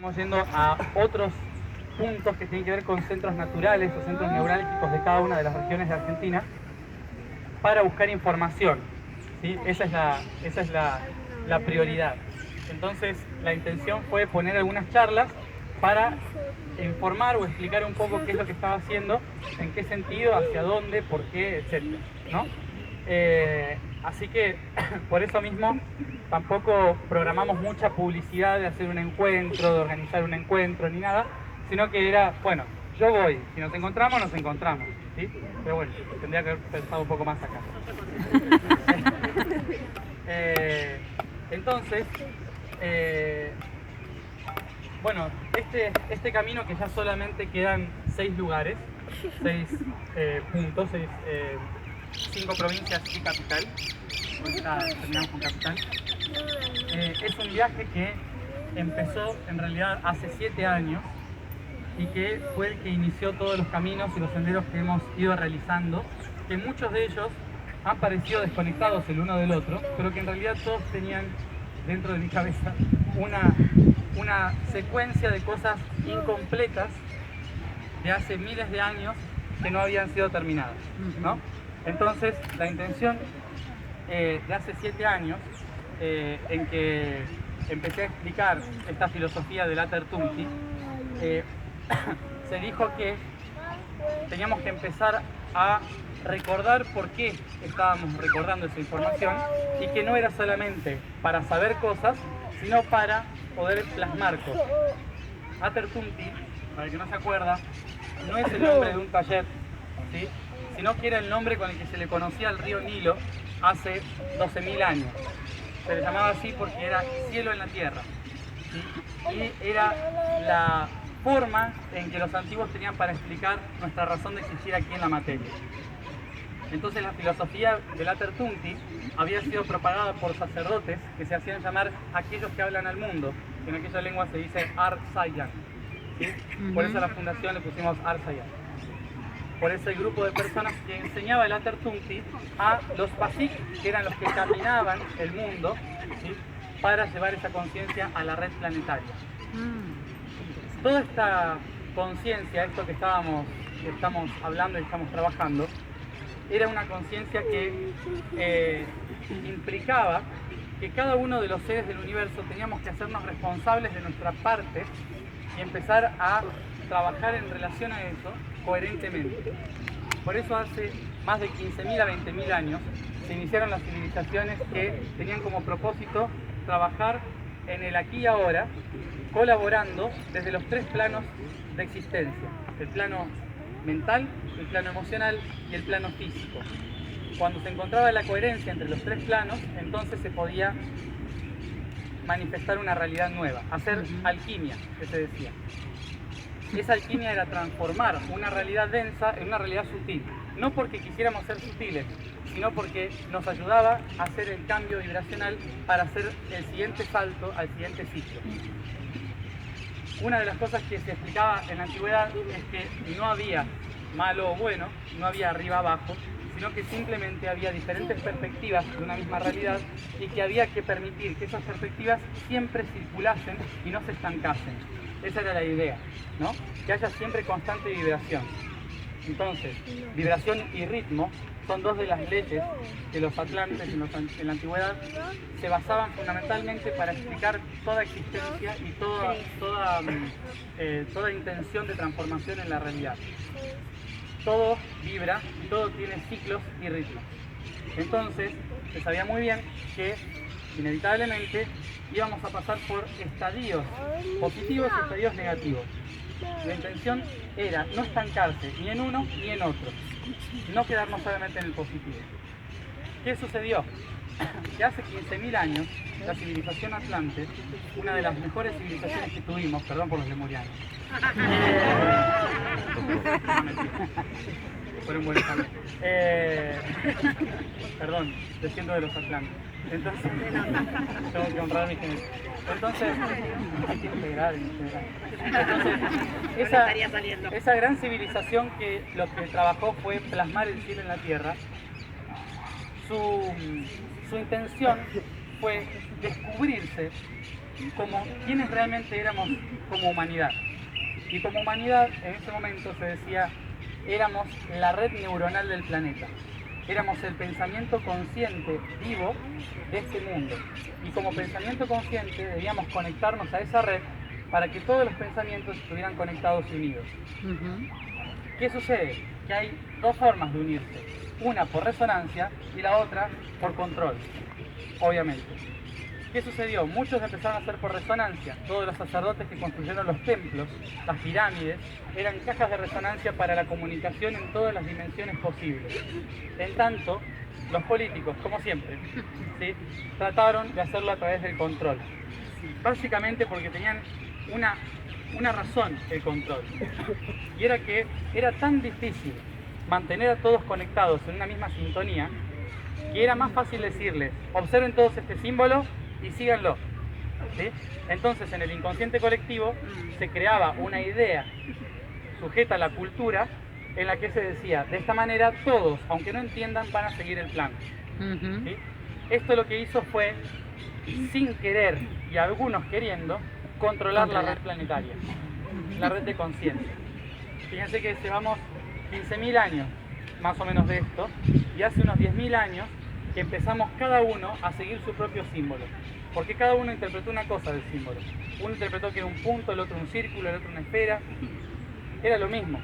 Estamos yendo a otros puntos que tienen que ver con centros naturales o centros neurálgicos de cada una de las regiones de Argentina para buscar información, ¿sí? Esa es la prioridad. Entonces, la intención fue poner algunas charlas para informar o explicar un poco qué es lo que estaba haciendo, en qué sentido, hacia dónde, por qué, etc., ¿no? Así que, por eso mismo, tampoco programamos mucha publicidad de hacer un encuentro, de organizar un encuentro, ni nada, sino que era, bueno, yo voy, si nos encontramos, ¿sí? Pero bueno, tendría que haber pensado un poco más acá. Entonces, bueno, este camino que ya solamente quedan 6 lugares, 6 puntos, 5 provincias y capital, ahorita terminamos con capital, es un viaje que empezó en realidad hace 7 años y que fue el que inició todos los caminos y los senderos que hemos ido realizando, que muchos de ellos han parecido desconectados el uno del otro, pero que en realidad todos tenían dentro de mi cabeza una secuencia de cosas incompletas de hace miles de años que no habían sido terminadas, ¿no? Entonces, la intención de hace 7 años, en que empecé a explicar esta filosofía del Atertunti, se dijo que teníamos que empezar a recordar por qué estábamos recordando esa información y que no era solamente para saber cosas, sino para poder plasmar cosas. Atertunti, para el que no se acuerda, no es el nombre de un taller, ¿sí?, sino que era el nombre con el que se le conocía al río Nilo hace 12.000 años. Se le llamaba así porque era cielo en la tierra, ¿sí? Y era la forma en que los antiguos tenían para explicar nuestra razón de existir aquí en la materia. Entonces la filosofía del Atertunti había sido propagada por sacerdotes que se hacían llamar aquellos que hablan al mundo, que en aquella lengua se dice Ar-Sayan, ¿sí? Por eso a la fundación le pusimos Ar-Sayan. Por ese grupo de personas que enseñaba el Atertunti a los Pasik, que eran los que caminaban el mundo, ¿sí?, para llevar esa conciencia a la red planetaria. Toda esta conciencia, esto que estamos hablando y estamos trabajando, era una conciencia que implicaba que cada uno de los seres del universo teníamos que hacernos responsables de nuestra parte y empezar a trabajar en relación a eso coherentemente. Por eso hace más de 15.000 a 20.000 años se iniciaron las civilizaciones que tenían como propósito trabajar en el aquí y ahora, colaborando desde los 3 planos de existencia: el plano mental, el plano emocional y el plano físico. Cuando se encontraba la coherencia entre los 3 planos, entonces se podía manifestar una realidad nueva, hacer alquimia, que se decía. Esa alquimia era transformar una realidad densa en una realidad sutil, no porque quisiéramos ser sutiles, sino porque nos ayudaba a hacer el cambio vibracional para hacer el siguiente salto al siguiente ciclo. Una de las cosas que se explicaba en la antigüedad es que no había malo o bueno, no había arriba abajo, sino que simplemente había diferentes perspectivas de una misma realidad y que había que permitir que esas perspectivas siempre circulasen y no se estancasen. Esa era la idea, ¿no? Que haya siempre constante vibración. Entonces, vibración y ritmo son 2 de las leyes que los atlantes en la antigüedad se basaban fundamentalmente para explicar toda existencia y toda intención de transformación en la realidad. Todo vibra, todo tiene ciclos y ritmos. Entonces, se sabía muy bien que inevitablemente íbamos a pasar por estadios positivos y estadios negativos. La intención era no estancarse ni en uno ni en otro, no quedarnos solamente en el positivo. ¿Qué sucedió? Que hace 15.000 años la civilización atlante, una de las mejores civilizaciones que tuvimos, perdón por los lemurianos, fueron buenos también. Perdón, desciendo de los atlantes. Entonces, tengo que honrar mi genética. Entonces, hay que integrar. Entonces, esa gran civilización que lo que trabajó fue plasmar el cielo en la tierra, su intención fue descubrirse como quienes realmente éramos como humanidad. Y como humanidad, en ese momento se decía, éramos la red neuronal del planeta. Éramos el pensamiento consciente vivo de este mundo. Y como pensamiento consciente debíamos conectarnos a esa red para que todos los pensamientos estuvieran conectados y unidos. ¿Qué sucede? Que hay dos formas de unirse. Una por resonancia y la otra por control, obviamente. ¿Qué sucedió? Muchos empezaron a hacer por resonancia. Todos los sacerdotes que construyeron los templos, las pirámides, eran cajas de resonancia para la comunicación en todas las dimensiones posibles. En tanto, los políticos, como siempre, ¿sí?, trataron de hacerlo a través del control. Básicamente porque tenían una razón el control. Y era que era tan difícil mantener a todos conectados en una misma sintonía, que era más fácil decirles, observen todos este símbolo y síganlo, ¿sí? Entonces en el inconsciente colectivo se creaba una idea sujeta a la cultura en la que se decía, de esta manera todos, aunque no entiendan, van a seguir el plan. ¿Sí? Esto lo que hizo fue, sin querer y algunos queriendo, controlar la red planetaria, la red de conciencia. Fíjense que llevamos 15.000 años más o menos de esto, y hace unos 10.000 años que empezamos cada uno a seguir su propio símbolo, porque cada uno interpretó una cosa del símbolo. Uno interpretó que era un punto, el otro un círculo, el otro una esfera. Era lo mismo,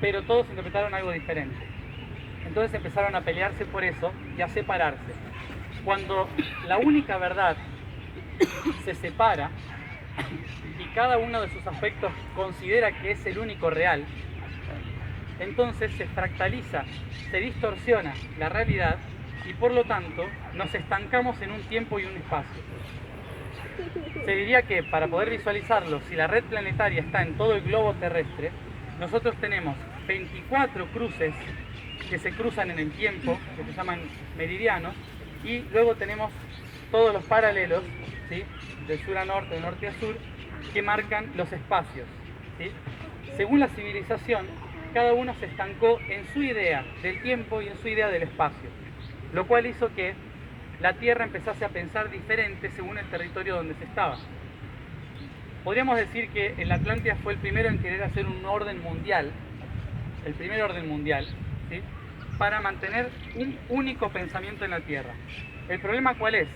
pero todos interpretaron algo diferente. Entonces empezaron a pelearse por eso y a separarse. Cuando la única verdad se separa y cada uno de sus aspectos considera que es el único real, entonces se fractaliza, se distorsiona la realidad y por lo tanto nos estancamos en un tiempo y un espacio. Se diría que para poder visualizarlo, si la red planetaria está en todo el globo terrestre, nosotros tenemos 24 cruces que se cruzan en el tiempo, que se llaman meridianos, y luego tenemos todos los paralelos, ¿sí?, de sur a norte, de norte a sur, que marcan los espacios, ¿sí? Según la civilización, cada uno se estancó en su idea del tiempo y en su idea del espacio, lo cual hizo que la Tierra empezase a pensar diferente según el territorio donde se estaba. Podríamos decir que en la Atlántida fue el primero en querer hacer un orden mundial, el primer orden mundial, ¿sí?, para mantener un único pensamiento en la Tierra. ¿El problema cuál es?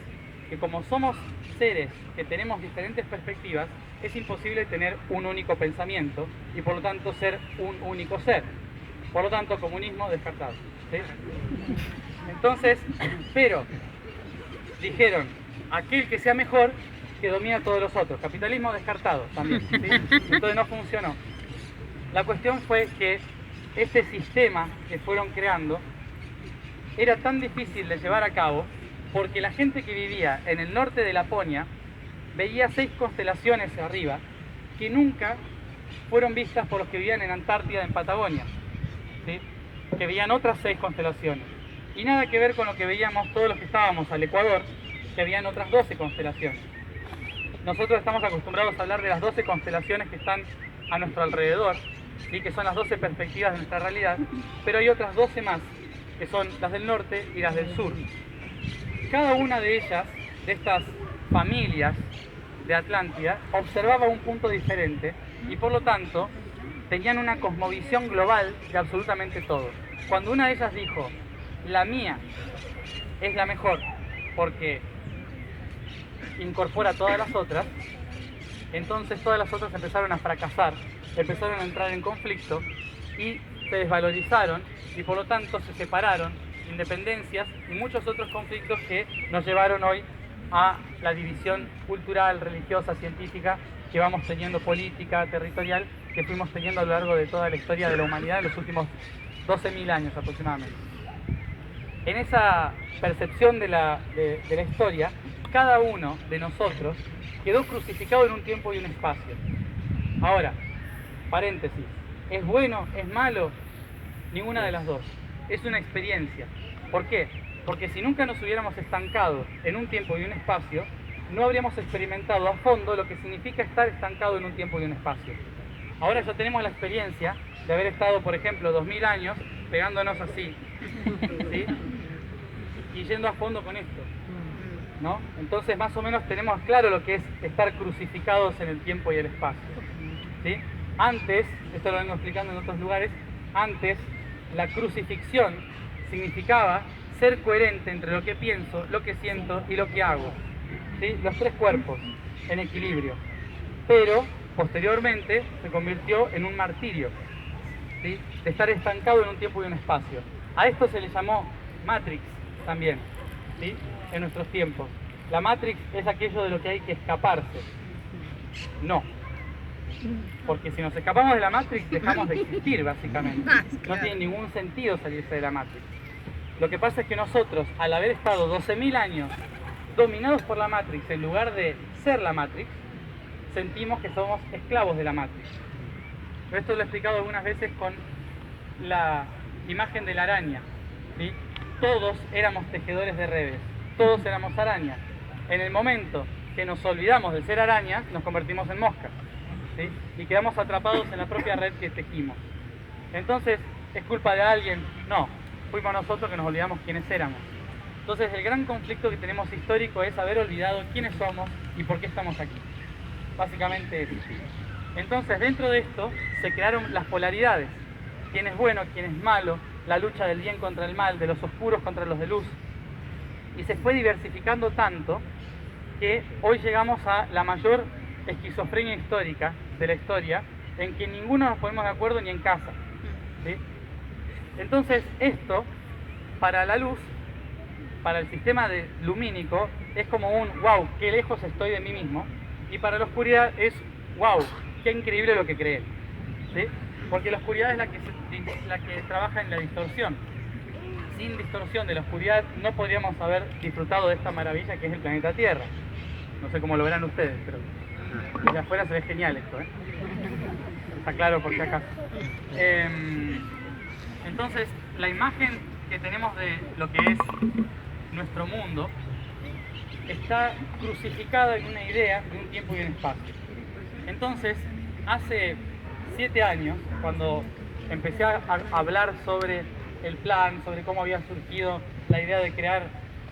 Que como somos seres que tenemos diferentes perspectivas, es imposible tener un único pensamiento y por lo tanto ser un único ser. Por lo tanto, comunismo descartado, ¿sí? Entonces, pero dijeron, aquel que sea mejor, que domina a todos los otros. Capitalismo descartado también, ¿sí? Entonces no funcionó. La cuestión fue que este sistema que fueron creando era tan difícil de llevar a cabo porque la gente que vivía en el norte de Laponia veía 6 constelaciones arriba que nunca fueron vistas por los que vivían en Antártida, en Patagonia, ¿sí?, que veían otras 6 constelaciones. Y nada que ver con lo que veíamos todos los que estábamos al Ecuador, que habían otras 12 constelaciones. Nosotros estamos acostumbrados a hablar de las 12 constelaciones que están a nuestro alrededor, ¿sí?, que son las 12 perspectivas de nuestra realidad, pero hay otras 12 más, que son las del norte y las del sur. Cada una de ellas, de estas familias de Atlántida, observaba un punto diferente y por lo tanto tenían una cosmovisión global de absolutamente todo. Cuando una de ellas dijo, la mía es la mejor porque incorpora a todas las otras, entonces todas las otras empezaron a fracasar, empezaron a entrar en conflicto y se desvalorizaron y por lo tanto se separaron, independencias y muchos otros conflictos que nos llevaron hoy a la división cultural, religiosa, científica que vamos teniendo, política, territorial, que fuimos teniendo a lo largo de toda la historia de la humanidad en los últimos 12.000 años aproximadamente. En esa percepción de la historia, cada uno de nosotros quedó crucificado en un tiempo y un espacio. Ahora, paréntesis, ¿es bueno? ¿Es malo? Ninguna de las dos. Es una experiencia. ¿Por qué? Porque si nunca nos hubiéramos estancado en un tiempo y un espacio, no habríamos experimentado a fondo lo que significa estar estancado en un tiempo y un espacio. Ahora ya tenemos la experiencia de haber estado, por ejemplo, 2000 años pegándonos así, ¿sí?, y yendo a fondo con esto. ¿no? Entonces más o menos tenemos claro lo que es estar crucificados en el tiempo y el espacio, ¿sí? Antes, esto lo vengo explicando en otros lugares, antes la crucifixión significaba ser coherente entre lo que pienso, lo que siento y lo que hago, ¿sí? Los tres cuerpos en equilibrio. Pero posteriormente se convirtió en un martirio, ¿sí? De estar estancado en un tiempo y un espacio. A esto se le llamó Matrix también, ¿sí? En nuestros tiempos. La Matrix es aquello de lo que hay que escaparse. No. Porque si nos escapamos de la Matrix, dejamos de existir, básicamente. No tiene ningún sentido salirse de la Matrix. Lo que pasa es que nosotros, al haber estado 12.000 años dominados por la Matrix, en lugar de ser la Matrix, sentimos que somos esclavos de la Matrix. Esto lo he explicado algunas veces con la imagen de la araña, ¿sí? Todos éramos tejedores de redes, todos éramos arañas. En el momento que nos olvidamos de ser arañas, nos convertimos en moscas, ¿sí? Y quedamos atrapados en la propia red que tejimos. Entonces, ¿es culpa de alguien? No, fuimos nosotros que nos olvidamos quiénes éramos. Entonces, el gran conflicto que tenemos histórico es haber olvidado quiénes somos y por qué estamos aquí. Básicamente eso. Entonces, dentro de esto se crearon las polaridades. Quién es bueno, quién es malo, la lucha del bien contra el mal, de los oscuros contra los de luz. Y se fue diversificando tanto que hoy llegamos a la mayor esquizofrenia histórica de la historia, en que ninguno nos ponemos de acuerdo ni en casa, ¿sí? Entonces, esto, para la luz, para el sistema lumínico, es como un wow, qué lejos estoy de mí mismo. Y para la oscuridad es wow, qué increíble lo que creé, ¿sí? Porque la oscuridad es la que trabaja en la distorsión. Sin distorsión de la oscuridad no podríamos haber disfrutado de esta maravilla que es el planeta Tierra. No sé cómo lo verán ustedes, pero desde afuera se ve genial esto, ¿eh? Está claro por si acaso. Entonces, la imagen que tenemos de lo que es nuestro mundo está crucificada en una idea de un tiempo y un espacio. Entonces, hace 7 años, cuando empecé a hablar sobre el plan, sobre cómo había surgido la idea de crear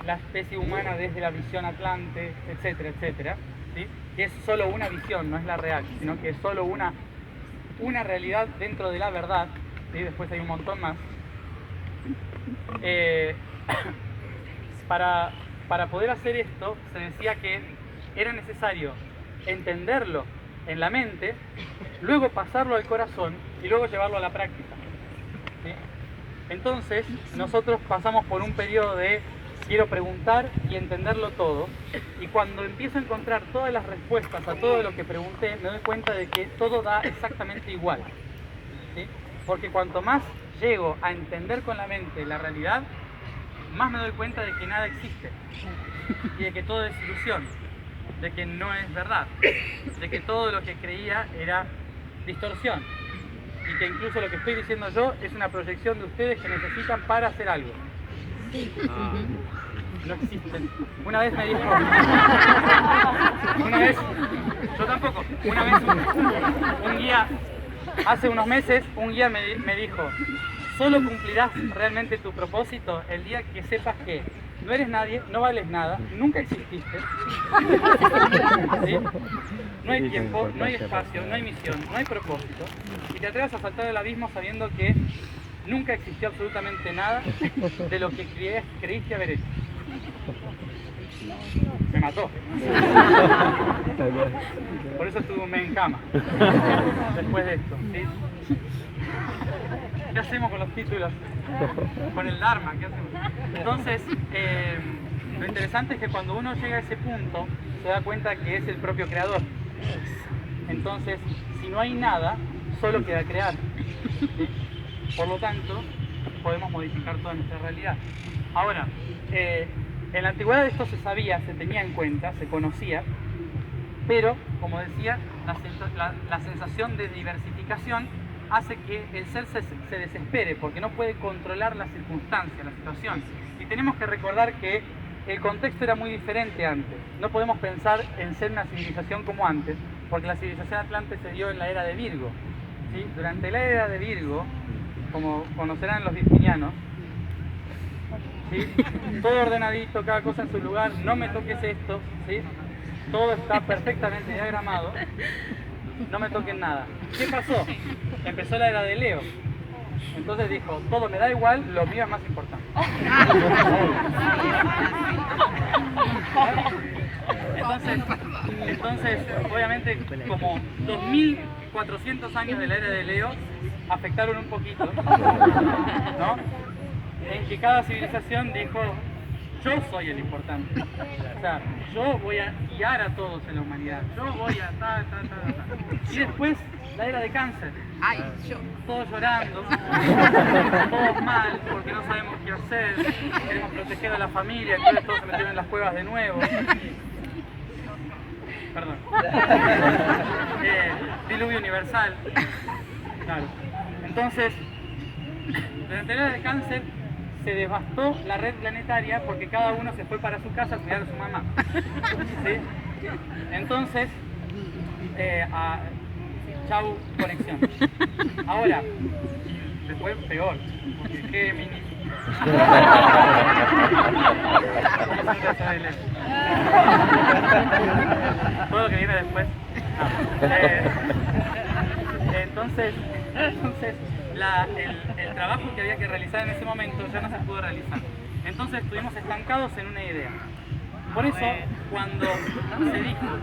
la especie humana desde la visión Atlante, etcétera, etcétera, ¿sí? Que es solo una visión, no es la real, sino que es solo una realidad dentro de la verdad, ¿sí? Después hay un montón más. Para poder hacer esto, se decía que era necesario entenderlo en la mente, luego pasarlo al corazón y luego llevarlo a la práctica, ¿sí? Entonces, nosotros pasamos por un periodo de quiero preguntar y entenderlo todo, y cuando empiezo a encontrar todas las respuestas a todo lo que pregunté, me doy cuenta de que todo da exactamente igual, ¿sí? Porque cuanto más llego a entender con la mente la realidad, más me doy cuenta de que nada existe y de que todo es ilusión, de que no es verdad, de que todo lo que creía era distorsión y que incluso lo que estoy diciendo yo es una proyección de ustedes que necesitan para hacer algo. No existen. Una vez me dijo, yo tampoco, una vez un guía, hace unos meses un guía me dijo: solo cumplirás realmente tu propósito el día que sepas que no eres nadie, no vales nada, nunca exististe, ¿sí? No hay tiempo, no hay espacio, no hay misión, no hay propósito, y te atrevas a saltar del abismo sabiendo que nunca existió absolutamente nada de lo que creíste haber hecho. Me mató. Por eso estuve un mes en cama después de esto, ¿sí? ¿Qué hacemos con los títulos? Con el Dharma, ¿qué hacemos? Entonces, lo interesante es que cuando uno llega a ese punto, se da cuenta que es el propio creador. Entonces, si no hay nada, solo queda crear, ¿sí? Por lo tanto, podemos modificar toda nuestra realidad. Ahora, en la antigüedad esto se sabía, se tenía en cuenta, se conocía, pero, como decía, la sensación de diversificación hace que el ser se desespere porque no puede controlar la circunstancia, la situación. Y tenemos que recordar que el contexto era muy diferente antes. No podemos pensar en ser una civilización como antes, porque la civilización atlante se dio en la era de Virgo, ¿sí? Durante la era de Virgo, como conocerán los virginianos, ¿sí? Todo ordenadito, cada cosa en su lugar, no me toques esto, ¿sí? Todo está perfectamente diagramado, no me toquen nada. ¿Qué pasó? Empezó la era de Leo. Entonces dijo, todo me da igual, lo mío es más importante. Entonces, obviamente, como 2400 años de la era de Leo afectaron un poquito, ¿no? En que cada civilización dijo, yo soy el importante. O sea, yo voy a guiar a todos en la humanidad. Yo voy a Y después, la era de Cáncer. Todos llorando, todos mal, porque no sabemos qué hacer, queremos proteger a la familia, entonces todos se metieron en las cuevas de nuevo. Perdón. Diluvio universal. Claro. Entonces, durante la era de Cáncer se devastó la red planetaria porque cada uno se fue para su casa a cuidar a su mamá. ¿Sí? Entonces, chau conexión. Ahora, después peor, porque Géminis. Todo lo que viene después. Entonces el trabajo que había que realizar en ese momento ya no se pudo realizar. Entonces estuvimos estancados en una idea. Por eso, cuando se dijo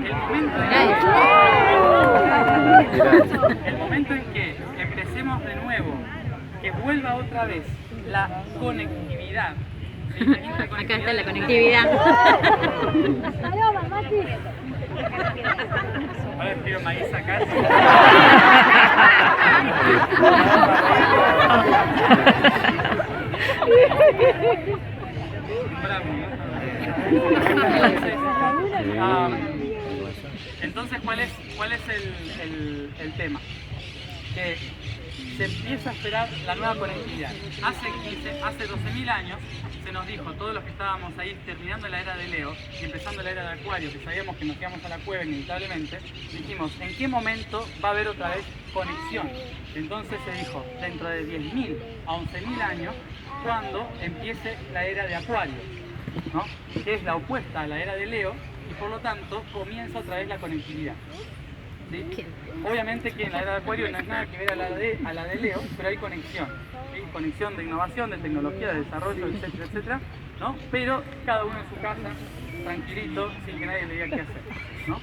el momento en que empecemos de nuevo, que vuelva otra vez la conectividad. ¿Sí? Acá está la conectividad. Ahora tiro maíz acá. Entonces, ¿cuál es el tema? Que se empieza a esperar la nueva conectividad. Hace 12.000 años se nos dijo, todos los que estábamos ahí terminando la era de Leo y empezando la era de Acuario, que sabíamos que nos íbamos a la cueva inevitablemente, dijimos, ¿en qué momento va a haber otra vez conexión? Entonces se dijo, dentro de 10.000 a 11.000 años, cuando empiece la era de Acuario, ¿no? Que es la opuesta a la era de Leo y por lo tanto comienza otra vez la conectividad. ¿Sí? Obviamente que en la era de Acuario no es nada que ver a la de Leo, pero hay conexión, ¿sí? Conexión de innovación, de tecnología, de desarrollo, etcétera, etcétera, ¿no? Pero cada uno en su casa, tranquilito, sin que nadie le diga qué hacer, ¿no?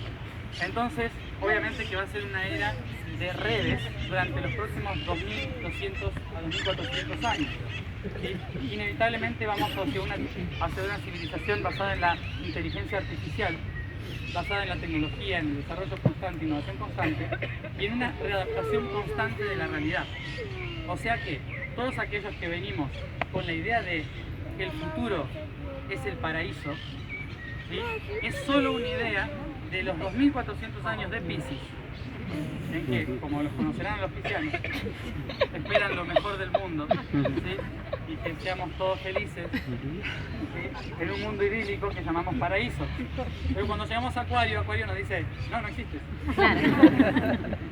Entonces, obviamente que va a ser una era de redes durante los próximos 2.200 a 2.400 años. ¿Sí? Inevitablemente vamos hacia una civilización basada en la inteligencia artificial, basada en la tecnología, en el desarrollo constante, innovación constante y en una readaptación constante de la realidad. O sea que todos aquellos que venimos con la idea de que el futuro es el paraíso, ¿sí? Es solo una idea de los 2.400 años de Piscis, en que, como los conocerán los piscianos, esperan lo mejor del mundo, ¿sí? Y que seamos todos felices, ¿sí? En un mundo idílico que llamamos paraíso. Pero cuando llegamos a Acuario, Acuario nos dice, no existe.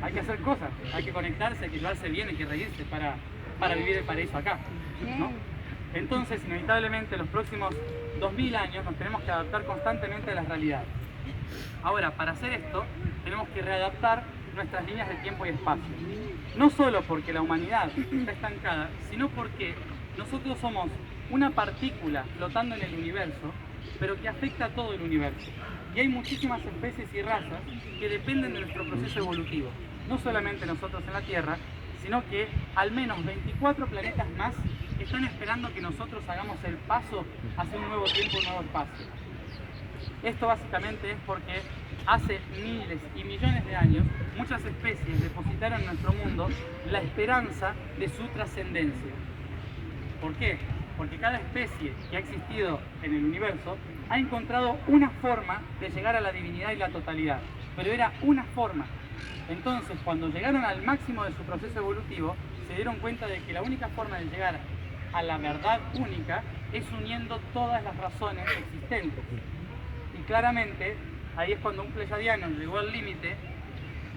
Hay que hacer cosas, hay que conectarse, hay que llevarse bien, hay que reírse para vivir el paraíso acá, ¿no? Entonces, inevitablemente, los próximos 2.000 años nos tenemos que adaptar constantemente a las realidades. Ahora, para hacer esto, tenemos que readaptar nuestras líneas de tiempo y espacio. No solo porque la humanidad está estancada, sino porque nosotros somos una partícula flotando en el universo, pero que afecta a todo el universo. Y hay muchísimas especies y razas que dependen de nuestro proceso evolutivo. No solamente nosotros en la Tierra, sino que al menos 24 planetas más están esperando que nosotros hagamos el paso hacia un nuevo tiempo, un nuevo espacio. Esto básicamente es porque hace miles y millones de años muchas especies depositaron en nuestro mundo la esperanza de su trascendencia. ¿Por qué? Porque cada especie que ha existido en el universo ha encontrado una forma de llegar a la divinidad y la totalidad, pero era una forma. Entonces, cuando llegaron al máximo de su proceso evolutivo, se dieron cuenta de que la única forma de llegar a la verdad única es uniendo todas las razones existentes. Y claramente, ahí es cuando un pleyadiano llegó al límite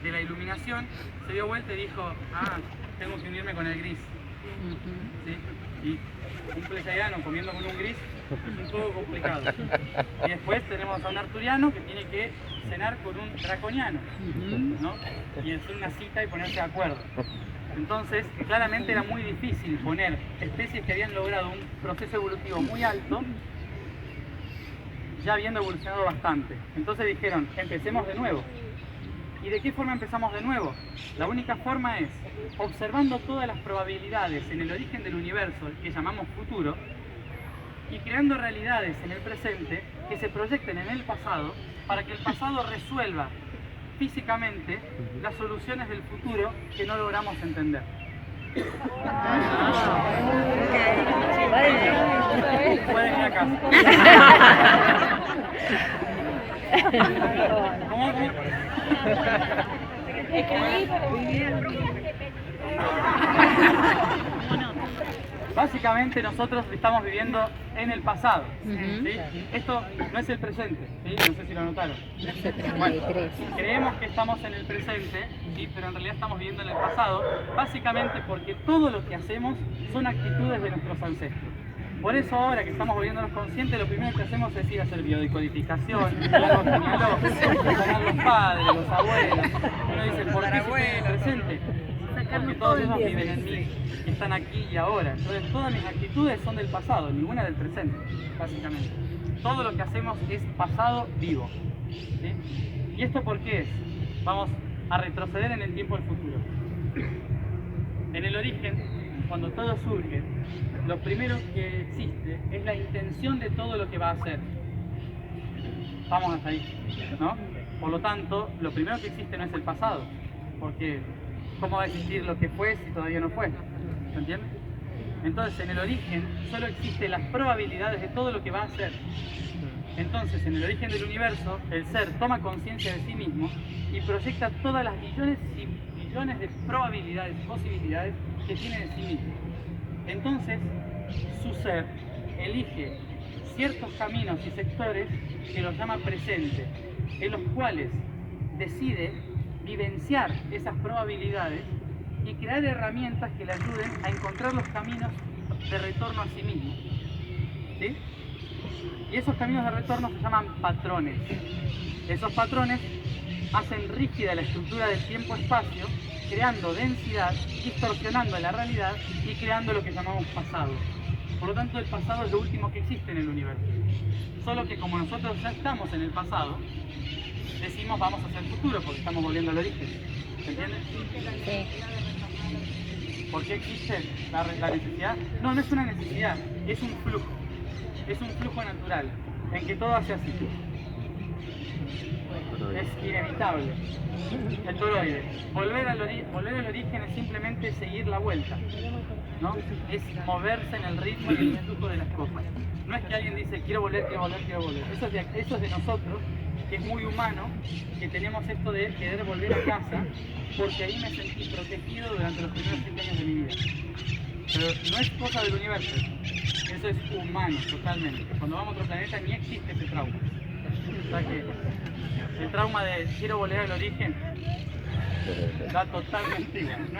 de la iluminación, se dio vuelta y dijo, tengo que unirme con el gris. ¿sí? Y un pleiadiano comiendo con un gris es un poco complicado. Y después tenemos a un arturiano que tiene que cenar con un draconiano, ¿no? Y hacer una cita y ponerse de acuerdo. Entonces, claramente era muy difícil poner especies que habían logrado un proceso evolutivo muy alto, ya habiendo evolucionado bastante. Entonces dijeron, empecemos de nuevo. ¿Y de qué forma empezamos de nuevo? La única forma es observando todas las probabilidades en el origen del universo, que llamamos futuro, y creando realidades en el presente que se proyecten en el pasado para que el pasado resuelva físicamente las soluciones del futuro que no logramos entender. Pueden ir a casa. ¿Cómo? Básicamente nosotros estamos viviendo en el pasado, ¿sí? Esto no es el presente, ¿sí? No sé si lo notaron. Bueno, creemos que estamos en el presente, ¿sí? Pero en realidad estamos viviendo en el pasado, básicamente porque todo lo que hacemos son actitudes de nuestros ancestros. Por eso ahora que estamos volviéndonos conscientes, lo primero que hacemos es ir a hacer biodecodificación, el árbol genealógico, sanar los padres, los abuelos. Uno dice, ¿por qué estoy en el presente? Porque todos ellos viven en mí, están aquí y ahora. Entonces todas mis actitudes son del pasado, ninguna del presente, básicamente. Todo lo que hacemos es pasado vivo, ¿sí? ¿Y esto por qué es? Vamos a retroceder en el tiempo del futuro. En el origen, cuando todo surge, lo primero que existe es la intención de todo lo que va a hacer. Vamos hasta ahí, ¿no? Por lo tanto, lo primero que existe no es el pasado, porque ¿cómo va a existir lo que fue si todavía no fue? ¿Se entiende? Entonces, en el origen solo existen las probabilidades de todo lo que va a ser. Entonces, en el origen del universo, el ser toma conciencia de sí mismo y proyecta todas las millones y millones de probabilidades, posibilidades que tiene de sí mismo. Entonces, su ser elige ciertos caminos y sectores que los llama presente, en los cuales decide vivenciar esas probabilidades y crear herramientas que le ayuden a encontrar los caminos de retorno a sí mismo, ¿sí? Y esos caminos de retorno se llaman patrones. Esos patrones hacen rígida la estructura del tiempo-espacio, creando densidad, distorsionando la realidad y creando lo que llamamos pasado. Por lo tanto, el pasado es lo último que existe en el universo. Solo que como nosotros ya estamos en el pasado, decimos vamos hacia el futuro porque estamos volviendo al origen. ¿Se entiende? Sí. ¿Por qué existe la necesidad? No, no es una necesidad, es un flujo. Es un flujo natural, en que todo hace así. Es inevitable. El toroide. Volver al origen es simplemente seguir la vuelta, ¿no? Es moverse en el ritmo y el flujo de las cosas. No es que alguien dice quiero volver, quiero volver, quiero volver. Eso es de nosotros, que es muy humano, que tenemos esto de querer volver a casa porque ahí me sentí protegido durante los primeros 7 años de mi vida. Pero no es cosa del universo, eso es humano totalmente. Cuando vamos a otro planeta ni existe ese trauma. O sea que el trauma de quiero volver al origen da totalmente igual, no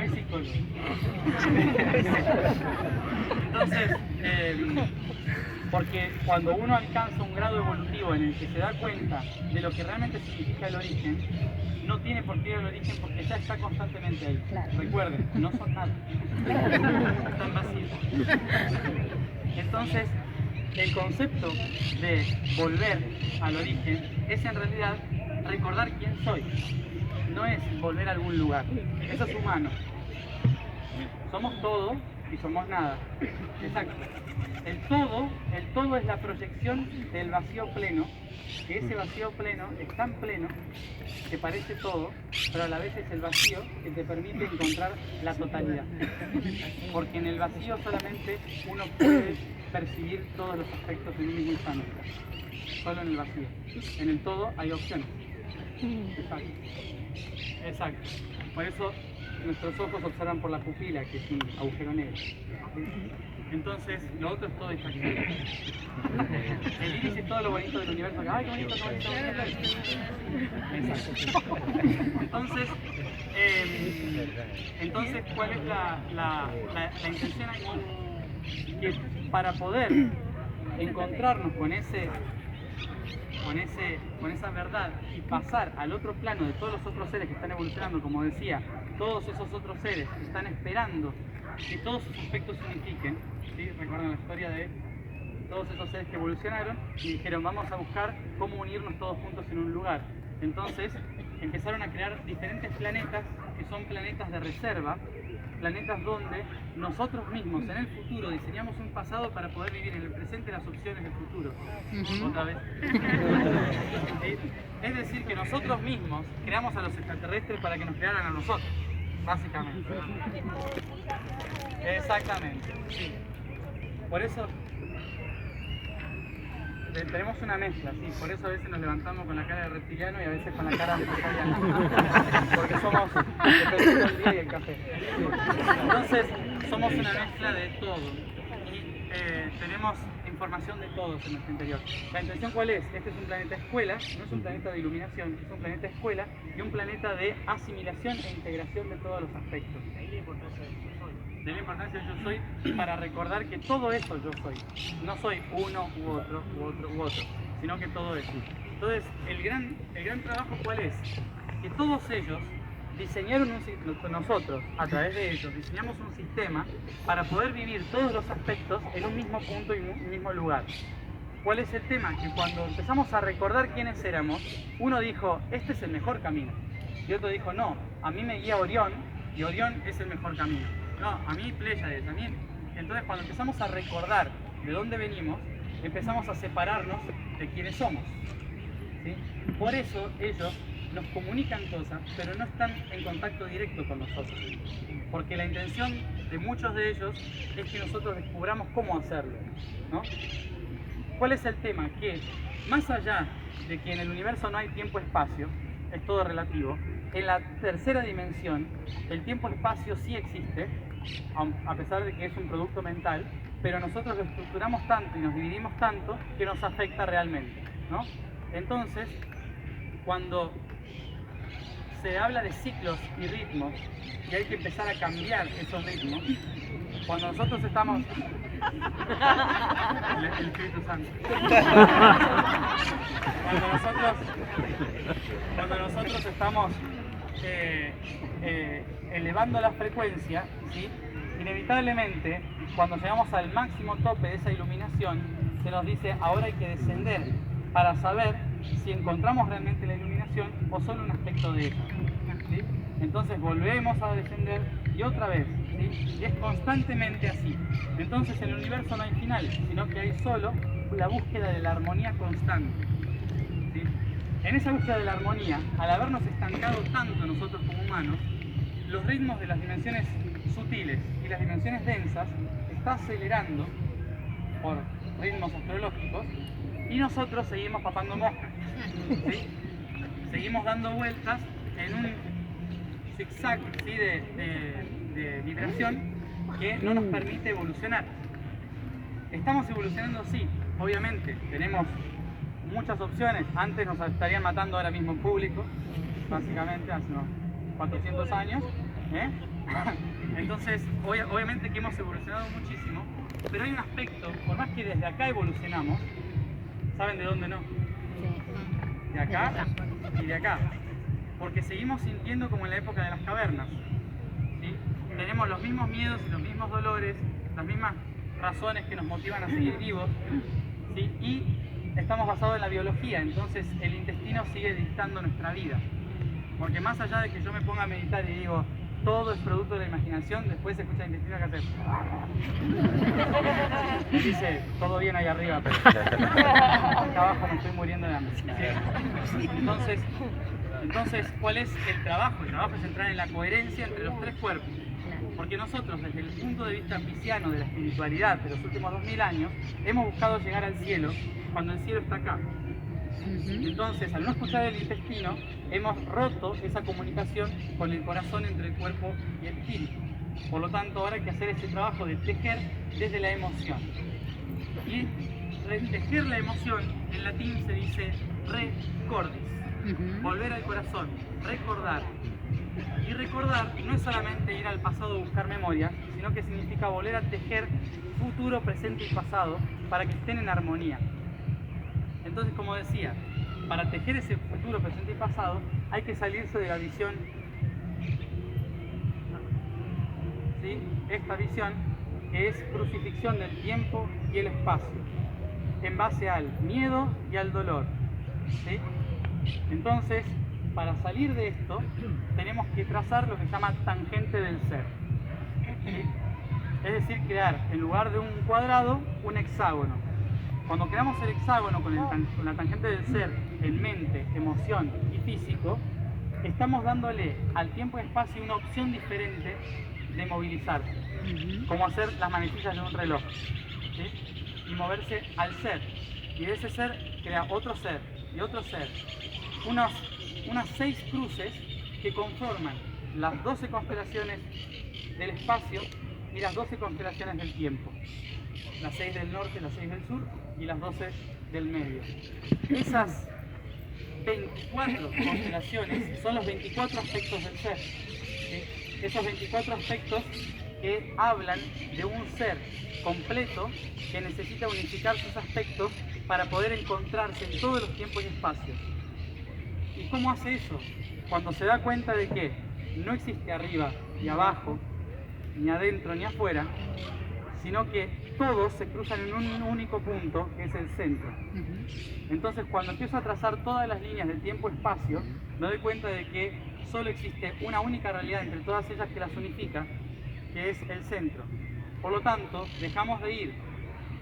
hay psicólogo. Entonces, porque cuando uno alcanza un grado evolutivo en el que se da cuenta de lo que realmente significa el origen, no tiene por qué ir al origen porque ya está constantemente ahí. Claro. Recuerden, no son nada. Están vacíos. Entonces, el concepto de volver al origen es en realidad recordar quién soy. No es volver a algún lugar. Eso es humano. Somos todo y somos nada. Exacto. El todo es la proyección del vacío pleno, que ese vacío pleno es tan pleno que parece todo, pero a la vez es el vacío que te permite encontrar la totalidad. Porque en el vacío solamente uno puede percibir todos los aspectos en un mismo instante. Solo en el vacío. En el todo hay opciones. Exacto. Exacto. Por eso nuestros ojos observan por la pupila, que es un agujero negro. Entonces, lo otro es todo exacto. El iris es todo lo bonito del universo. ¡Ay, qué bonito, qué bonito! Exacto. Entonces, Entonces, ¿cuál es la intención aquí? Que para poder encontrarnos con esa verdad y pasar al otro plano de todos los otros seres que están evolucionando, como decía, todos esos otros seres que están esperando que todos sus aspectos se unifiquen, ¿sí? Recuerdan la historia de todos esos seres que evolucionaron y dijeron, vamos a buscar cómo unirnos todos juntos en un lugar. Entonces empezaron a crear diferentes planetas que son planetas de reserva, planetas donde nosotros mismos en el futuro diseñamos un pasado para poder vivir en el presente las opciones del futuro. Otra vez. ¿Sí? Es decir, que nosotros mismos creamos a los extraterrestres para que nos crearan a nosotros, básicamente. Exactamente. Sí. Por eso tenemos una mezcla, sí, por eso a veces nos levantamos con la cara de reptiliano y a veces con la cara de vegetariano, porque somos, dependiendo del día y el café. Entonces, somos una mezcla de todo y tenemos información de todos en nuestro interior. ¿La intención cuál es? Este es un planeta escuela, no es un planeta de iluminación, es un planeta escuela y un planeta de asimilación e integración de todos los aspectos. De la importancia de yo soy para recordar que todo eso yo soy. No soy uno u otro, sino que todo eso. Entonces, el gran trabajo ¿cuál es? Que todos ellos diseñaron nosotros, a través de ellos, diseñamos un sistema para poder vivir todos los aspectos en un mismo punto y un mismo lugar. ¿Cuál es el tema? Que cuando empezamos a recordar quiénes éramos, uno dijo, este es el mejor camino. Y otro dijo, no, a mí me guía Orión y Orión es el mejor camino. No, a mí Pléyades, a mí. Entonces cuando empezamos a recordar de dónde venimos, empezamos a separarnos de quiénes somos. ¿Sí? Por eso ellos nos comunican cosas, pero no están en contacto directo con nosotros. Porque la intención de muchos de ellos es que nosotros descubramos cómo hacerlo, ¿no? ¿Cuál es el tema? Que más allá de que en el universo no hay tiempo-espacio, es todo relativo, en la tercera dimensión el tiempo-espacio sí existe, a pesar de que es un producto mental, pero nosotros lo estructuramos tanto y nos dividimos tanto que nos afecta realmente, ¿no? Entonces, cuando se habla de ciclos y ritmos y hay que empezar a cambiar esos ritmos, cuando nosotros estamos... El Espíritu Santo. Cuando nosotros estamos elevando la frecuencia, ¿sí? Inevitablemente, cuando llegamos al máximo tope de esa iluminación, se nos dice, ahora hay que descender para saber si encontramos realmente la iluminación o solo un aspecto de ella, ¿sí? Entonces volvemos a descender y otra vez, ¿sí? Y es constantemente así. Entonces en el universo no hay final, sino que hay solo la búsqueda de la armonía constante, ¿sí? En esa búsqueda de la armonía, al habernos estancado tanto nosotros como humanos, los ritmos de las dimensiones sutiles y las dimensiones densas está acelerando por ritmos astrológicos y nosotros seguimos papando moscas, ¿sí? Seguimos dando vueltas en un zigzag, ¿sí? de vibración que no nos permite evolucionar. Estamos evolucionando, sí, obviamente, tenemos muchas opciones. Antes nos estarían matando ahora mismo en público, básicamente hace unos 400 años, ¿eh? Entonces, obviamente que hemos evolucionado muchísimo, pero hay un aspecto, por más que desde acá evolucionamos, ¿saben de dónde no? De acá y de acá. Porque seguimos sintiendo como en la época de las cavernas, ¿sí? Tenemos los mismos miedos y los mismos dolores, las mismas razones que nos motivan a seguir vivos, ¿sí? Y estamos basados en la biología, entonces el intestino sigue dictando nuestra vida. Porque más allá de que yo me ponga a meditar y digo, todo es producto de la imaginación, después se escucha el intestino que hace. Y dice, todo bien ahí arriba, pero acá abajo me estoy muriendo de hambre. ¿Sí? Entonces, ¿cuál es el trabajo? El trabajo es entrar en la coherencia entre los tres cuerpos. Porque nosotros, desde el punto de vista pisciano de la espiritualidad de los últimos 2000 años, hemos buscado llegar al cielo cuando el cielo está acá. Entonces, al no escuchar el intestino, hemos roto esa comunicación con el corazón entre el cuerpo y el espíritu. Por lo tanto, ahora hay que hacer ese trabajo de tejer desde la emoción. Y tejer la emoción, en latín se dice recordis, volver al corazón, recordar. Y recordar no es solamente ir al pasado a buscar memorias, sino que significa volver a tejer futuro, presente y pasado para que estén en armonía. Entonces, como decía, para tejer ese futuro, presente y pasado hay que salirse de la visión, ¿sí? Esta visión que es crucifixión del tiempo y el espacio, en base al miedo y al dolor, ¿sí? Entonces, para salir de esto, tenemos que trazar lo que se llama tangente del ser, ¿sí? Es decir, crear en lugar de un cuadrado, un hexágono. Cuando creamos el hexágono con la tangente del ser en mente, emoción y físico, estamos dándole al tiempo y espacio una opción diferente de movilizarse, como hacer las manecillas de un reloj, ¿sí? Y moverse al ser. Y de ese ser crea otro ser y otro ser. Unas 6 cruces que conforman las 12 constelaciones del espacio y las 12 constelaciones del tiempo. Las 6 del norte, las 6 del sur y las 12 del medio. Esas 24 constelaciones son los 24 aspectos del ser, ¿sí? Esos 24 aspectos que hablan de un ser completo que necesita unificar sus aspectos para poder encontrarse en todos los tiempos y espacios. ¿Y cómo hace eso? Cuando se da cuenta de que no existe arriba y abajo, ni adentro ni afuera, sino que todos se cruzan en un único punto, que es el centro. Entonces, cuando empiezo a trazar todas las líneas del tiempo-espacio, me doy cuenta de que solo existe una única realidad entre todas ellas que las unifica, que es el centro. Por lo tanto, dejamos de ir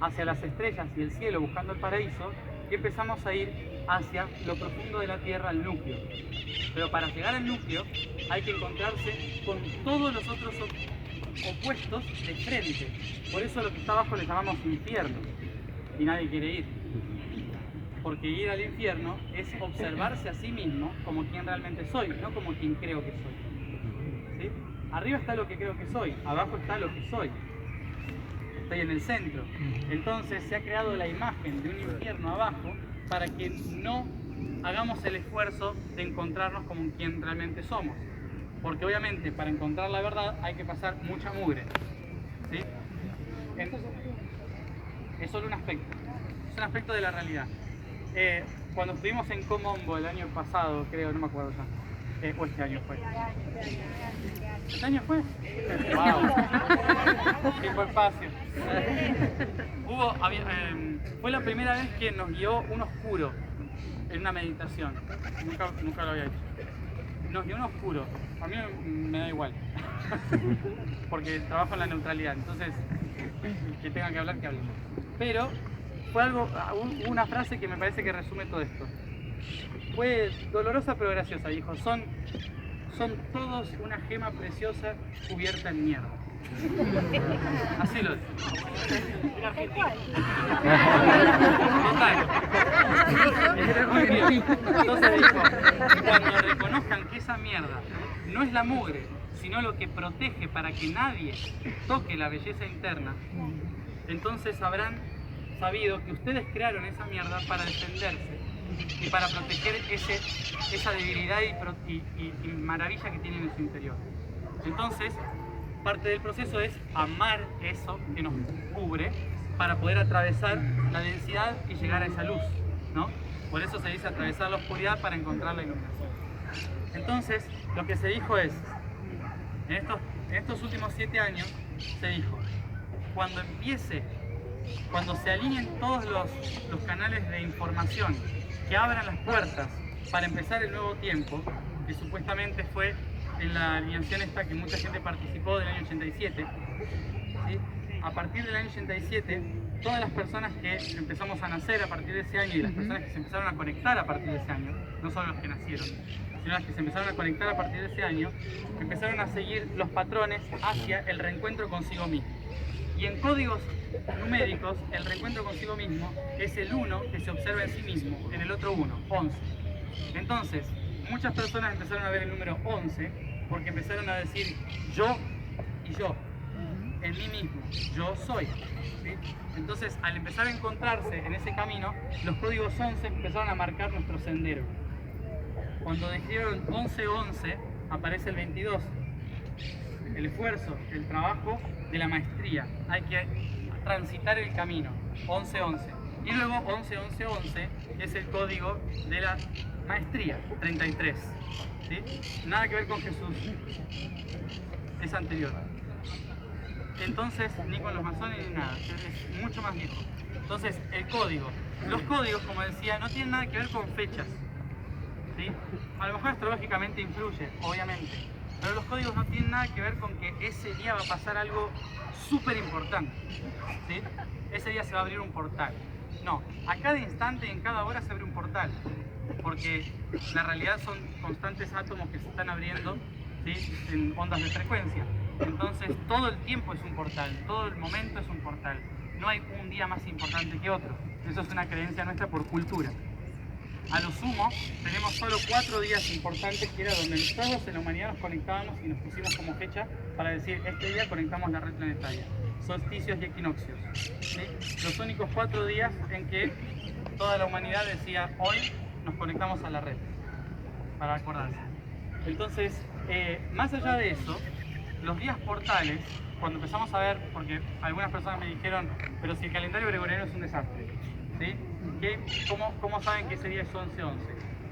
hacia las estrellas y el cielo buscando el paraíso y empezamos a ir hacia lo profundo de la Tierra, al núcleo. Pero para llegar al núcleo hay que encontrarse con todos los otros opuestos de frente. Por eso lo que está abajo le llamamos infierno y nadie quiere ir, porque ir al infierno es observarse a sí mismo como quien realmente soy, no como quien creo que soy, ¿sí? Arriba está lo que creo que soy, abajo está lo que soy, estoy en el centro. Entonces se ha creado la imagen de un infierno abajo para que no hagamos el esfuerzo de encontrarnos como quien realmente somos. Porque obviamente para encontrar la verdad hay que pasar mucha mugre, ¿sí? Entonces, es solo un aspecto, es un aspecto de la realidad. Cuando estuvimos en Comombo el año pasado, creo, no me acuerdo ya, o este año fue. ¿Este año fue? ¡Wow! Tiempo, espacio. Fue la primera vez que nos guió un oscuro en una meditación. Nunca lo había hecho. Nos dio un oscuro. A mí me da igual, porque trabajo en la neutralidad, entonces que tenga que hablar, que hable. Pero fue una frase que me parece que resume todo esto. Fue dolorosa pero graciosa, dijo, son todos una gema preciosa cubierta en mierda. Así lo dijo. Total. Muy bien. Entonces dijo, cuando reconozcan que esa mierda no es la mugre, sino lo que protege para que nadie toque la belleza interna, entonces habrán sabido que ustedes crearon esa mierda para defenderse y para proteger esa debilidad y maravilla que tienen en su interior. Entonces, parte del proceso es amar eso que nos cubre para poder atravesar la densidad y llegar a esa luz, ¿no? Por eso se dice atravesar la oscuridad para encontrar la iluminación. Entonces, lo que se dijo es, en estos últimos 7 años, se dijo, cuando se alineen todos los canales de información que abran las puertas para empezar el nuevo tiempo, que supuestamente fue en la alineación esta que mucha gente participó del año 87, ¿sí? A partir del año 87, todas las personas que empezamos a nacer a partir de ese año y las personas que se empezaron a conectar a partir de ese año, no solo los que nacieron, sino las que se empezaron a conectar a partir de ese año, empezaron a seguir los patrones hacia el reencuentro consigo mismo. Y en códigos numéricos, el reencuentro consigo mismo es el 1 que se observa en sí mismo, en el otro 1, 11. Entonces, muchas personas empezaron a ver el número 11 porque empezaron a decir yo y yo, en mí mismo, yo soy, ¿sí? Entonces, al empezar a encontrarse en ese camino, los códigos 11 empezaron a marcar nuestro sendero. Cuando dijeron 11-11, aparece el 22, el esfuerzo, el trabajo de la maestría. Hay que transitar el camino, 11-11. Y luego 11-11-11 es el código de la maestría, 33. ¿Sí? Nada que ver con Jesús, es anterior. Entonces, ni con los masones ni nada, es mucho más viejo. Entonces, el código. Los códigos, como decía, no tienen nada que ver con fechas. ¿Sí? A lo mejor astrológicamente influye, obviamente, pero los códigos no tienen nada que ver con que ese día va a pasar algo súper importante. ¿Sí? Ese día se va a abrir un portal. No, a cada instante y en cada hora se abre un portal, porque la realidad son constantes átomos que se están abriendo, ¿sí? En ondas de frecuencia. Entonces todo el tiempo es un portal, todo el momento es un portal. No hay un día más importante que otro. Eso es una creencia nuestra por cultura. A lo sumo, tenemos solo 4 días importantes, que era donde todos en la humanidad nos conectábamos y nos pusimos como fecha para decir, este día conectamos la red planetaria. Solsticios y equinoccios. ¿Sí? Los únicos 4 días en que toda la humanidad decía, hoy nos conectamos a la red, para acordarse. Entonces, más allá de eso, los días portales, cuando empezamos a ver, porque algunas personas me dijeron, pero si el calendario gregoriano es un desastre, ¿sí? ¿Cómo saben que ese día es 11-11?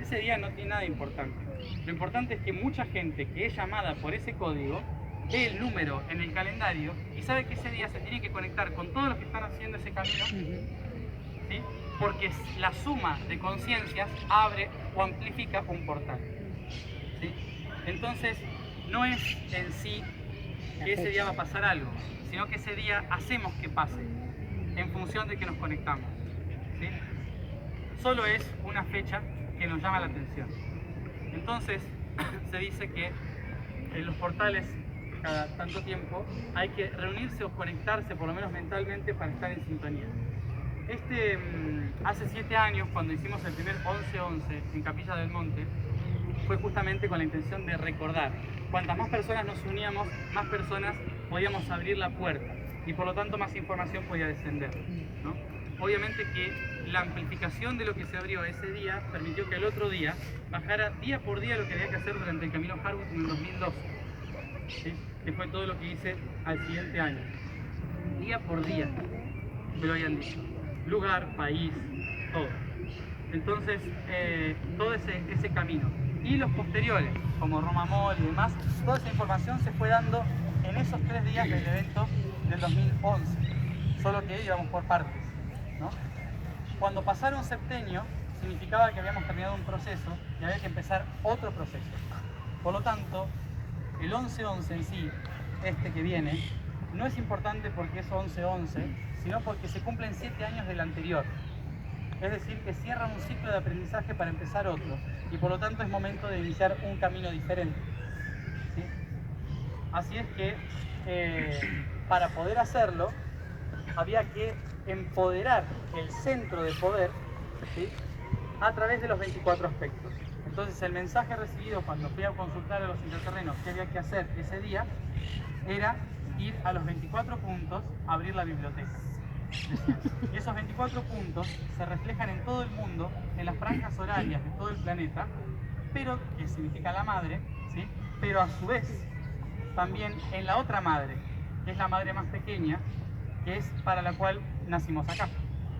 Ese día no tiene nada de importante. Lo importante es que mucha gente que es llamada por ese código ve el número en el calendario y sabe que ese día se tiene que conectar con todos los que están haciendo ese camino, ¿sí? Porque la suma de conciencias abre o amplifica un portal, ¿sí? Entonces, no es en sí que ese día va a pasar algo, sino que ese día hacemos que pase en función de que nos conectamos, ¿sí? Solo es una fecha que nos llama la atención. Entonces, se dice que en los portales, cada tanto tiempo, hay que reunirse o conectarse, por lo menos mentalmente, para estar en sintonía. Hace 7 años, cuando hicimos el primer 11-11 en Capilla del Monte, fue justamente con la intención de recordar. Cuantas más personas nos uníamos, más personas podíamos abrir la puerta y por lo tanto más información podía descender, ¿no? Obviamente que la amplificación de lo que se abrió ese día permitió que el otro día bajara día por día lo que había que hacer durante el Camino Harwood en el 2012, ¿sí? Que fue todo lo que hice al siguiente año. Día por día me lo habían dicho. Lugar, país, todo. Entonces, todo ese camino. Y los posteriores, como Roma Mall y demás, toda esa información se fue dando en esos 3 días del evento del 2011. Solo que íbamos por partes, ¿no? Cuando pasara un septenio, significaba que habíamos terminado un proceso y había que empezar otro proceso. Por lo tanto, el 11-11 en sí, que viene, no es importante porque es 11-11, sino porque se cumplen 7 años del anterior. Es decir, que cierra un ciclo de aprendizaje para empezar otro. Y por lo tanto es momento de iniciar un camino diferente, ¿sí? Así es que para poder hacerlo, había que empoderar el centro de poder, ¿sí? A través de los 24 aspectos. Entonces el mensaje recibido cuando fui a consultar a los interterrenos qué había que hacer ese día, era ir a los 24 puntos a abrir la biblioteca. Y esos 24 puntos se reflejan en todo el mundo, en las franjas horarias de todo el planeta, pero que significa la madre, ¿sí? Pero a su vez también en la otra madre, que es la madre más pequeña, que es para la cual nacimos acá,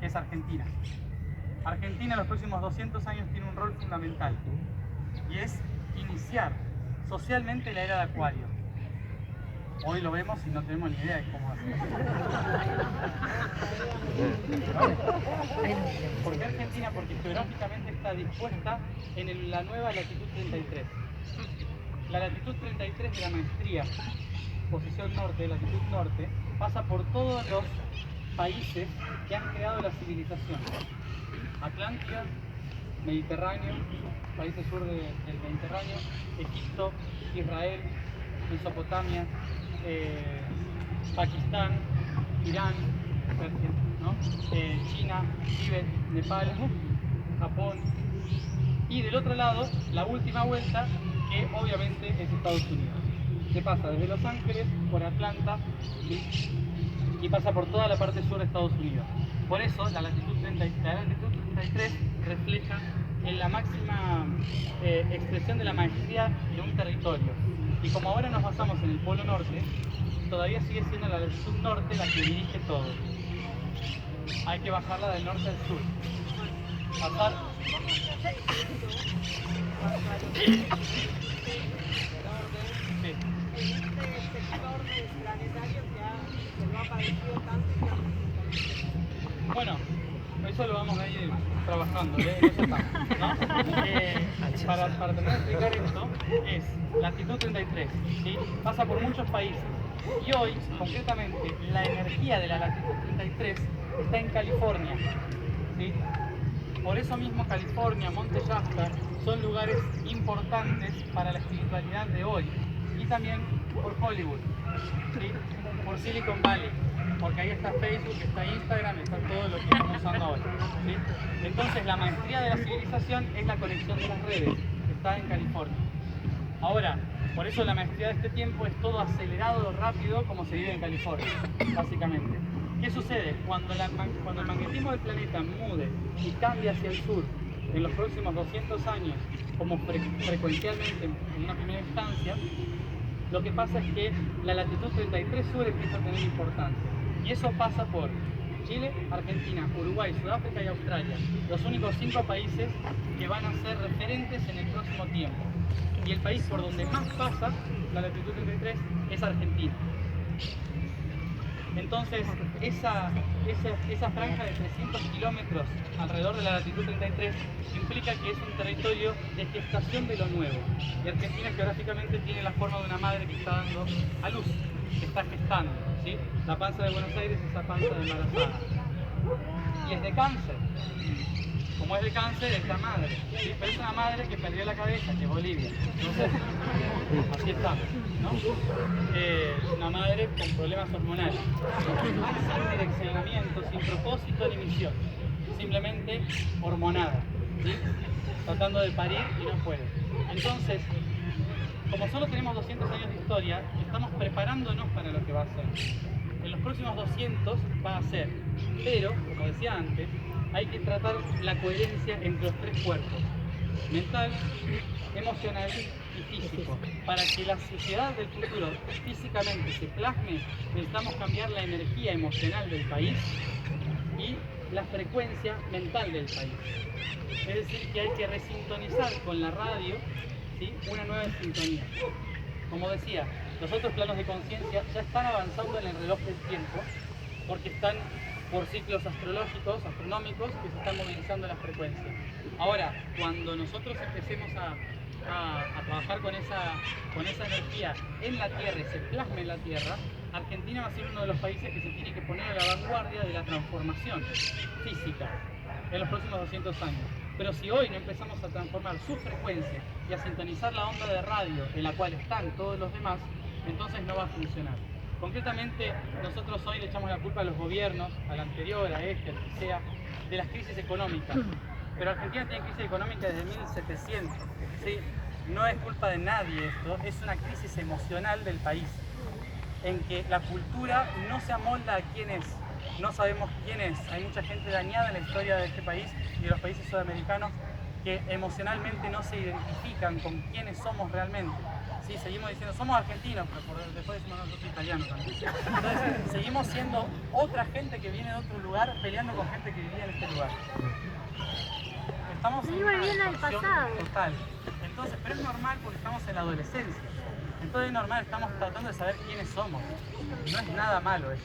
que es Argentina. Argentina en los próximos 200 años tiene un rol fundamental y es iniciar socialmente la era de Acuario. Hoy lo vemos y no tenemos ni idea de cómo hacer. ¿Por qué Argentina? Porque geográficamente está dispuesta en la nueva latitud 33. La latitud 33 de la maestría, posición norte, latitud norte, pasa por todos los países que han creado la civilización. Atlántida, Mediterráneo, países sur del Mediterráneo, Egipto, Israel, Mesopotamia, Pakistán, Irán, Persia, ¿no? China, Tíbet, Nepal, Japón. Y del otro lado, la última vuelta, que obviamente es Estados Unidos. Que pasa desde Los Ángeles, por Atlanta, ¿sí? Y pasa por toda la parte sur de Estados Unidos. Por eso la latitud 33 refleja en la máxima expresión de la maestría de un territorio. Y como ahora nos basamos en el polo norte, todavía sigue siendo la latitud norte la que dirige todo. Hay que bajarla del norte al sur. Pasar. Sí. Bueno, eso lo vamos a ir trabajando, en eso estamos, ¿no? Para terminar de explicar esto, es latitud 33, ¿sí? Pasa por muchos países. Y hoy, concretamente, la energía de la latitud 33 está en California, ¿sí? Por eso mismo California, Monte Shasta, son lugares importantes para la espiritualidad de hoy. Y también por Hollywood, ¿sí? Por Silicon Valley, porque ahí está Facebook, está Instagram, está todo lo que estamos usando hoy, ¿sí? Entonces la maestría de la civilización es la conexión de las redes, que está en California. Ahora, por eso la maestría de este tiempo es todo acelerado, rápido, como se vive en California, básicamente. ¿Qué sucede? Cuando el magnetismo del planeta mude y cambie hacia el sur en los próximos 200 años, como frecuencialmente en una primera instancia, lo que pasa es que la latitud 33 sur empieza a tener importancia. Y eso pasa por Chile, Argentina, Uruguay, Sudáfrica y Australia. Los únicos 5 países que van a ser referentes en el próximo tiempo. Y el país por donde más pasa la latitud 33 es Argentina. Entonces, esa franja de 300 kilómetros alrededor de la latitud 33 implica que es un territorio de gestación de lo nuevo. Y Argentina geográficamente tiene la forma de una madre que está dando a luz, que está gestando, ¿sí? La panza de Buenos Aires es esa panza de embarazada. Y es de Cáncer. Como es de Cáncer, es la madre, ¿sí? Pero es una madre que perdió la cabeza, que es Bolivia. Entonces, así estamos, ¿no? Una madre con problemas hormonales, sin direccionamiento, sin propósito ni misión, simplemente hormonada, ¿sí? Tratando de parir y no puede. Entonces, como solo tenemos 200 años de historia, estamos preparándonos para lo que va a ser. En los próximos 200 va a ser, pero, como decía antes, hay que tratar la coherencia entre los 3 cuerpos: mental, emocional y físico. Para que la sociedad del futuro físicamente se plasme, necesitamos cambiar la energía emocional del país y la frecuencia mental del país. Es decir, que hay que resintonizar con la radio, ¿sí? Una nueva sintonía. Como decía, los otros planos de conciencia ya están avanzando en el reloj del tiempo, porque están por ciclos astrológicos, astronómicos, que se están movilizando las frecuencias. Ahora, cuando nosotros empecemos a trabajar con esa energía en la Tierra y se plasme en la Tierra, Argentina va a ser uno de los países que se tiene que poner a la vanguardia de la transformación física en los próximos 200 años. Pero si hoy no empezamos a transformar su frecuencia y a sintonizar la onda de radio en la cual están todos los demás, entonces no va a funcionar. Concretamente, nosotros hoy le echamos la culpa a los gobiernos, al anterior, a este, al que sea, de las crisis económicas. Pero Argentina tiene crisis económica desde 1700, ¿sí? No es culpa de nadie esto, es una crisis emocional del país, en que la cultura no se amolda a quién es, no sabemos quién es. Hay mucha gente dañada en la historia de este país y de los países sudamericanos que emocionalmente no se identifican con quiénes somos realmente. Sí, seguimos diciendo, somos argentinos, pero después decimos nosotros italianos también. Entonces, seguimos siendo otra gente que viene de otro lugar peleando con gente que vivía en este lugar. Estamos en una distorsión total. Entonces, pero es normal porque estamos en la adolescencia. Entonces es normal, estamos tratando de saber quiénes somos. No es nada malo eso.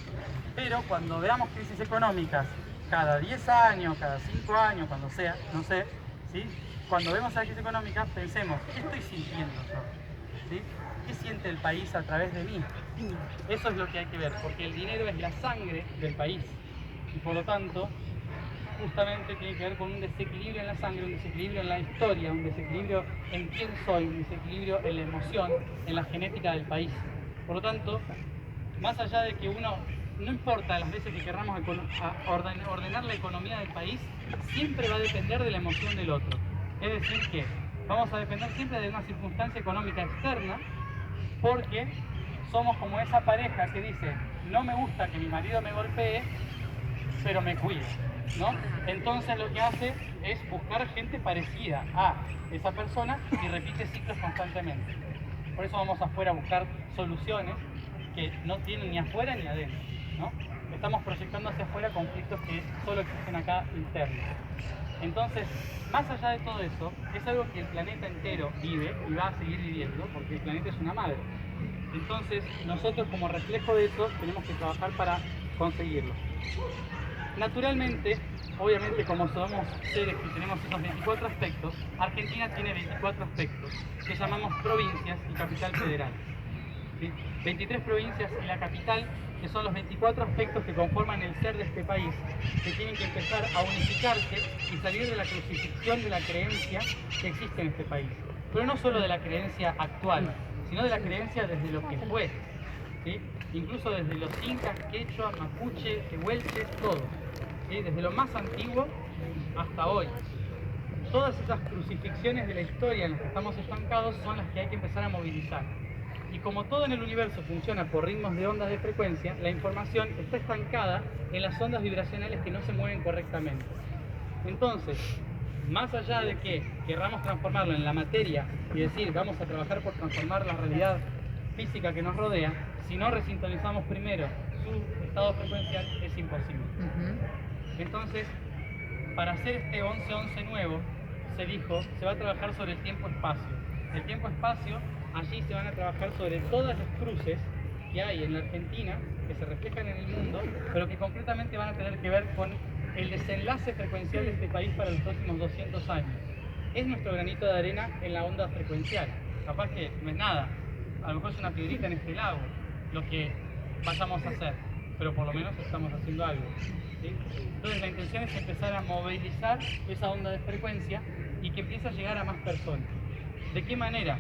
Pero cuando veamos crisis económicas cada 10 años, cada 5 años, cuando sea, no sé, ¿sí? Cuando vemos la crisis económica, pensemos, ¿qué estoy sintiendo yo? ¿Sí? ¿Qué siente el país a través de mí? Eso es lo que hay que ver, porque el dinero es la sangre del país y por lo tanto justamente tiene que ver con un desequilibrio en la sangre, un desequilibrio en la historia, un desequilibrio en quién soy, un desequilibrio en la emoción, en la genética del país. Por lo tanto, más allá de que uno, no importa las veces que querramos ordenar la economía del país, siempre va a depender de la emoción del otro. Es decir que vamos a depender siempre de una circunstancia económica externa, porque somos como esa pareja que dice, no me gusta que mi marido me golpee, pero me cuida, ¿no? Entonces lo que hace es buscar gente parecida a esa persona y repite ciclos constantemente. Por eso vamos afuera a buscar soluciones que no tienen ni afuera ni adentro, ¿no? Estamos proyectando hacia afuera conflictos que solo existen acá internos. Entonces, más allá de todo eso, es algo que el planeta entero vive y va a seguir viviendo, porque el planeta es una madre. Entonces, nosotros como reflejo de eso tenemos que trabajar para conseguirlo. Naturalmente, obviamente como somos seres que tenemos esos 24 aspectos, Argentina tiene 24 aspectos que llamamos provincias y capital federal. ¿Sí? 23 provincias y la capital, que son los 24 aspectos que conforman el ser de este país, que tienen que empezar a unificarse y salir de la crucifixión de la creencia que existe en este país. Pero no solo de la creencia actual, sino de la creencia desde lo que fue. ¿Sí? Incluso desde los incas, quechua, mapuche, tehuelches, todo. ¿Sí? Desde lo más antiguo hasta hoy. Todas esas crucifixiones de la historia en las que estamos estancados son las que hay que empezar a movilizar. Y como todo en el universo funciona por ritmos de ondas de frecuencia, la información está estancada en las ondas vibracionales que no se mueven correctamente. Entonces, más allá de que querramos transformarlo en la materia y decir vamos a trabajar por transformar la realidad física que nos rodea, si no resintonizamos primero su estado frecuencial es imposible. Entonces, para hacer este 11-11 nuevo, se dijo, se va a trabajar sobre el tiempo-espacio. El tiempo-espacio, allí se van a trabajar sobre todas las cruces que hay en la Argentina, que se reflejan en el mundo, pero que concretamente van a tener que ver con el desenlace frecuencial de este país para los próximos 200 años. Es nuestro granito de arena en la onda frecuencial. Capaz que no es nada, a lo mejor es una piedrita en este lago, lo que vayamos a hacer, pero por lo menos estamos haciendo algo. ¿Sí? Entonces la intención es empezar a movilizar esa onda de frecuencia y que empiece a llegar a más personas. ¿De qué manera?